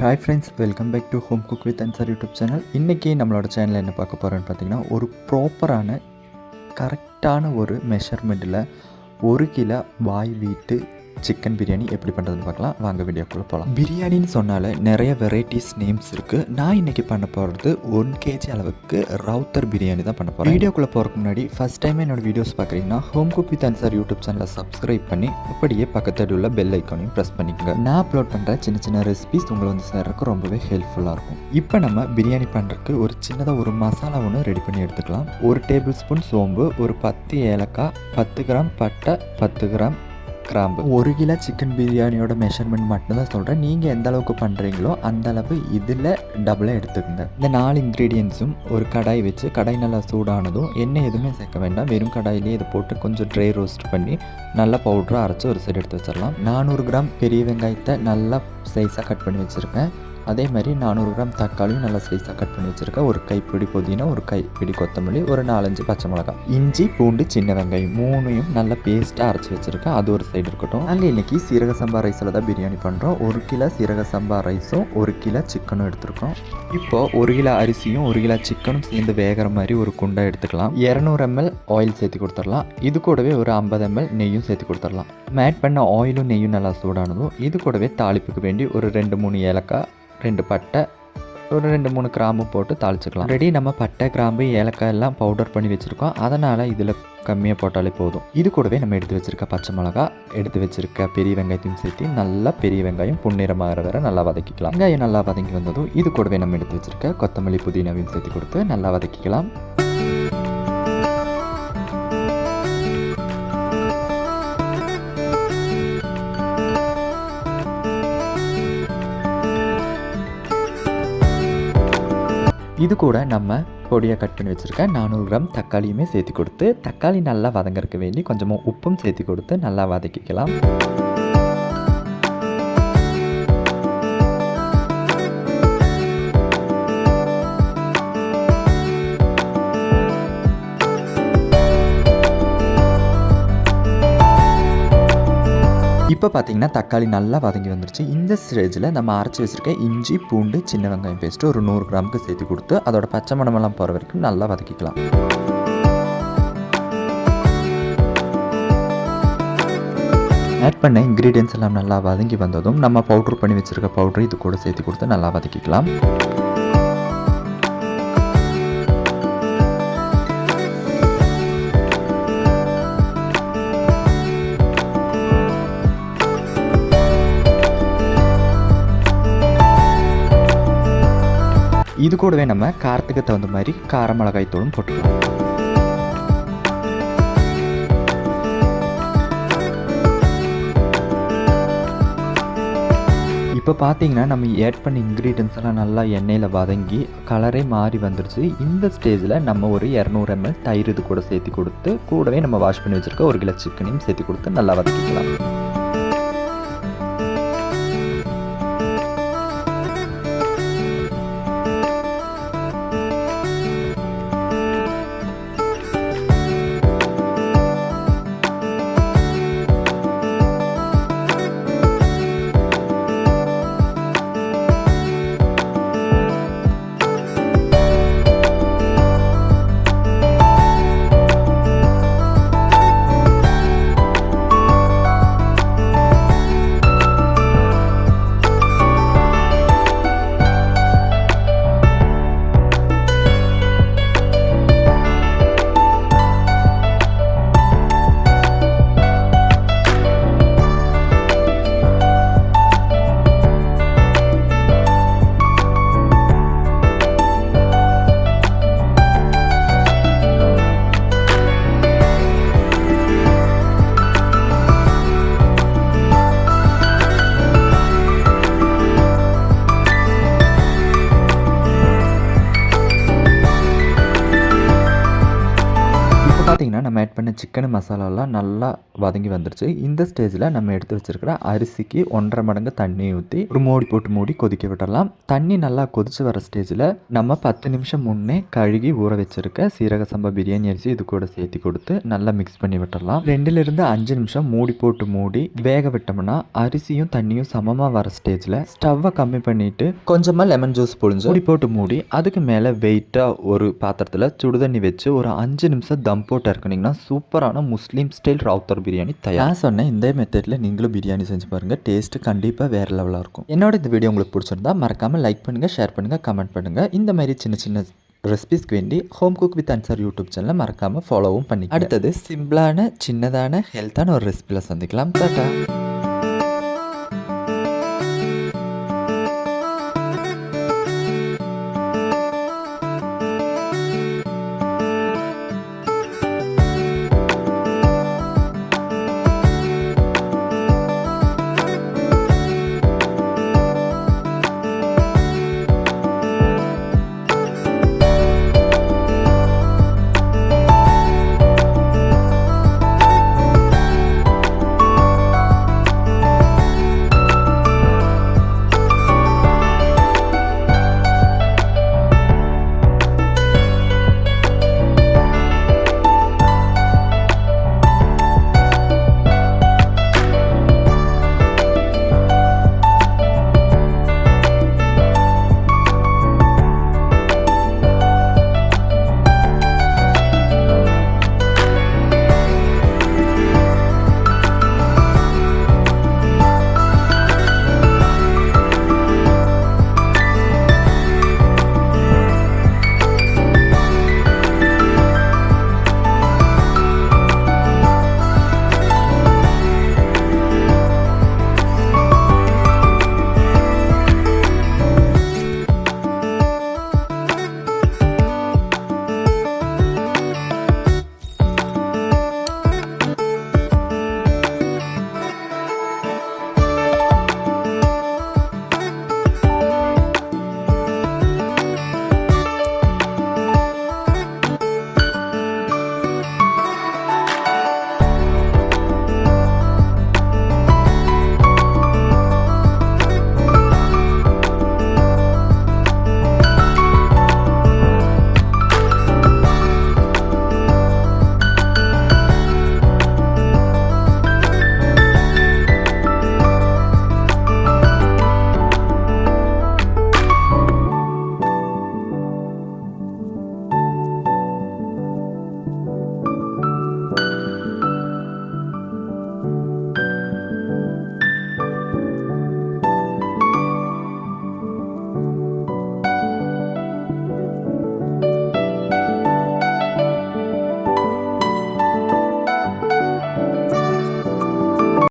Hi friends, welcome back to home cook with Ansar YouTube channel. இன்றைக்கி நம்மளோட சேனலில் என்ன பார்க்க போகிறோன்னு பார்த்தீங்கன்னா, ஒரு ப்ராப்பரான கரெக்டான ஒரு மெஷர்மெண்ட்டில் 1 கிலோ பாய் வீட்டு சிக்கன் பிரியாணி எப்படி பண்ணுறதுன்னு பார்க்கலாம். வாங்க வீடியோக்குள்ளே போகலாம். பிரியாணின்னு சொன்னாலே நிறைய வெரைட்டிஸ் நேம்ஸ் இருக்குது. நான் இன்றைக்கி பண்ண போகிறது 1 kg அளவுக்கு ரவுத்தர் பிரியாணி தான் பண்ண போகிறேன். வீடியோக்குள்ளே போகிறதுக்கு முன்னாடி ஃபஸ்ட் டைம் என்னோடய வீடியோஸ் பார்க்குறீங்கன்னா home cook with Ansar YouTube சேனலை சப்ஸ்கிரைப் பண்ணி அப்படியே பக்கத்தில் உள்ள பெல் ஐக்கானையும் ப்ரெஸ் பண்ணிக்கோங்க. நான் அப்லோட் பண்ணுற சின்ன சின்ன ரெசிபிஸ் உங்களை வந்து சேர்றதுக்கு ரொம்பவே ஹெல்ப்ஃபுல்லாக இருக்கும். இப்போ நம்ம பிரியாணி பண்ணுறதுக்கு ஒரு சின்னதாக ஒரு மசாலா ஒன்று ரெடி பண்ணி எடுத்துக்கலாம். 1 டேபிள் ஸ்பூன் சோம்பு, ஒரு 10 ஏலக்காய், 10 கிராம் பட்டை, 10 கிராம் கிராம்பு. 1 கிலோ சிக்கன் பிரியாணியோட மெஷர்மெண்ட் மட்டும்தான் சொல்கிறேன். நீங்கள் எந்த அளவுக்கு பண்ணுறீங்களோ அந்த அளவு இதில் டபுளாக எடுத்துக்கோங்க. இந்த 4 இன்க்ரீடியன்ஸும் ஒரு கடாய் வச்சு, கடாய் நல்லா சூடானதும் எண்ணெய் எதுவுமே சேர்க்க வேண்டாம், வெறும் கடாயிலே இதை போட்டு கொஞ்சம் ட்ரை ரோஸ்ட் பண்ணி நல்லா பவுடராக அரைச்சி ஒரு சைடு எடுத்து வச்சிடலாம். 400 கிராம் பெரிய வெங்காயத்தை நல்லா ஸ்லைஸாக கட் பண்ணி வச்சுருக்கேன். அதே மாதிரி 400 கிராம் தக்காளியும் நல்லா ஸ்லைஸாக கட் பண்ணி வச்சுருக்கேன். ஒரு கைப்பிடி புதினா, ஒரு கைப்பிடி கொத்தமல்லி, ஒரு 4-5 பச்சை மிளகாய், இஞ்சி, பூண்டு, சின்ன வெங்காயம் 3யும் நல்லா பேஸ்ட்டாக அரைச்சி வச்சுருக்கேன். அது ஒரு சைடு இருக்கட்டும். நாங்கள் இன்றைக்கி சீரக சம்பா ரைஸில் தான் பிரியாணி பண்ணுறோம். 1 கிலோ சீரக சம்பா ரைஸும் 1 கிலோ சிக்கனும் எடுத்துருக்கோம். இப்போது 1 கிலோ அரிசியும் 1 கிலோ சிக்கனும் சேர்ந்து வேகிற மாதிரி ஒரு குண்டை எடுத்துக்கலாம். 200 ml ஆயில் சேர்த்து கொடுத்துடலாம். இது கூடவே ஒரு 50 ml நெய்யும் சேர்த்து கொடுத்துடலாம். ஆட் பண்ண ஆயிலும் நெய்யும் நல்லா சூடானதும் இது கூடவே தாளிப்புக்கு வேண்டி ஒரு 2-3 ஏலக்காய், 2 பட்டை, ஒரு 2-3 கிராம்பு போட்டு தாளிச்சுக்கலாம். ரெடி. நம்ம பட்டை, கிராம்பு, ஏலக்காய் எல்லாம் பவுடர் பண்ணி வச்சுருக்கோம். அதனால் இதில் கம்மியாக போட்டாலே போதும். இது கூடவே நம்ம எடுத்து வச்சுருக்க பச்சை மிளகா, எடுத்து வச்சுருக்க பெரிய வெங்காயத்தையும் சேர்த்து நல்லா பெரிய வெங்காயம் பொன்னிறமாகிற வரை நல்லா வதக்கிக்கலாம். வெங்காயம் நல்லா வதங்கி வந்ததும் இது கூடவே நம்ம எடுத்து வச்சுருக்க கொத்தமல்லி, புதினாவையும் சேர்த்து கொடுத்து நல்லா வதக்கிக்கலாம். இது கூட நம்ம பொடியாக கட் பண்ணி வச்சுருக்க 400 கிராம் தக்காளியுமே சேர்த்து கொடுத்து தக்காளி நல்லா வதங்கறதுக்கு வேண்டி கொஞ்சமாக உப்பும் சேர்த்து கொடுத்து நல்லா வதக்கிக்கலாம். இப்போ பார்த்தீங்கன்னா தக்காளி நல்லா வதங்கி வந்துருச்சு. இந்த ஸ்டேஜில் நம்ம அரைச்சி வச்சுருக்க இஞ்சி, பூண்டு, சின்ன வெங்காயம் பேஸ்ட்டு ஒரு 100 கிராமுக்கு சேர்த்து கொடுத்து அதோட பச்சை மணமெல்லாம் போகிற வரைக்கும் நல்லா வதக்கிக்கலாம். ஆட் பண்ண இன்க்ரீடியன்ஸ் எல்லாம் நல்லா வதங்கி வந்ததும் நம்ம பவுட்ரு பண்ணி வச்சுருக்க பவுட்ரு இது கூட சேர்த்து கொடுத்து நல்லா வதக்கிக்கலாம். இது கூடவே நம்ம காரத்துக்கு தகுந்த மாதிரி கார மிளகாய் தூளும் போட்டுக்கலாம். இப்போ பார்த்தீங்கன்னா நம்ம ஆட் பண்ண இன்க்ரீடியன்ஸ் எல்லாம் நல்லா எண்ணெயில் வதங்கி கலரே மாறி வந்துருச்சு. இந்த ஸ்டேஜில் நம்ம ஒரு 200 ml தயிர் இது கூட சேர்த்து கொடுத்து கூடவே நம்ம வாஷ் பண்ணி வச்சுருக்க 1 கிலோ சிக்கனையும் சேர்த்து கொடுத்து நல்லா வதக்கிக்கலாம். நம்ம ஆட் பண்ண சிக்கன் மசாலாலாம் நல்லா வதங்கி வந்துருச்சு. இந்த ஸ்டேஜில் நம்ம எடுத்து வச்சுருக்கிற அரிசிக்கு 1.5 மடங்கு தண்ணி ஊற்றி ஒரு மூடி போட்டு மூடி கொதிக்க விடலாம். தண்ணி நல்லா கொதித்து வர ஸ்டேஜில் நம்ம 10 நிமிஷம் முன்னே கழுகி ஊற வச்சுருக்க சீரக சம்பா பிரியாணி அரிசி இது கூட சேர்த்து கொடுத்து நல்லா மிக்ஸ் பண்ணி விட்டுடலாம். 2லிருந்து 5 நிமிஷம் மூடி போட்டு மூடி வேக விட்டோம்னா அரிசியும் தண்ணியும் சமமாக வர ஸ்டேஜில் ஸ்டவ்வை கம்மி பண்ணிவிட்டு கொஞ்சமாக லெமன் ஜூஸ் புழிஞ்சு மூடி போட்டு மூடி அதுக்கு மேலே வெயிட்டாக ஒரு பாத்திரத்தில் சுடுதண்ணி வச்சு ஒரு 5 நிமிஷம் தம் போட்டு இறக்குனீங்கன்னா சூப்பரான முஸ்லீம் ஸ்டைல் ராவுத்தர் பிரியாணி தயார். நான் சொன்னேன் இந்த மெத்தடில் நீங்களும் பிரியாணி செஞ்சு பாருங்கள். டேஸ்ட்டு கண்டிப்பாக வேறு லெவலாக இருக்கும். என்னோட இந்த வீடியோ உங்களுக்கு பிடிச்சிருந்தா மறக்காமல் லைக் பண்ணுங்கள், ஷேர் பண்ணுங்கள், கமெண்ட் பண்ணுங்கள். இந்த மாதிரி சின்ன சின்ன ரெசிபிஸ்க்கு வேண்டி home cook with Ansar YouTube சேனலை மறக்காமல் ஃபாலோவும் பண்ணி அடுத்தது சிம்பிளான சின்னதான ஹெல்த்தான ஒரு ரெசிபியில் சந்திக்கலாம். டாடா.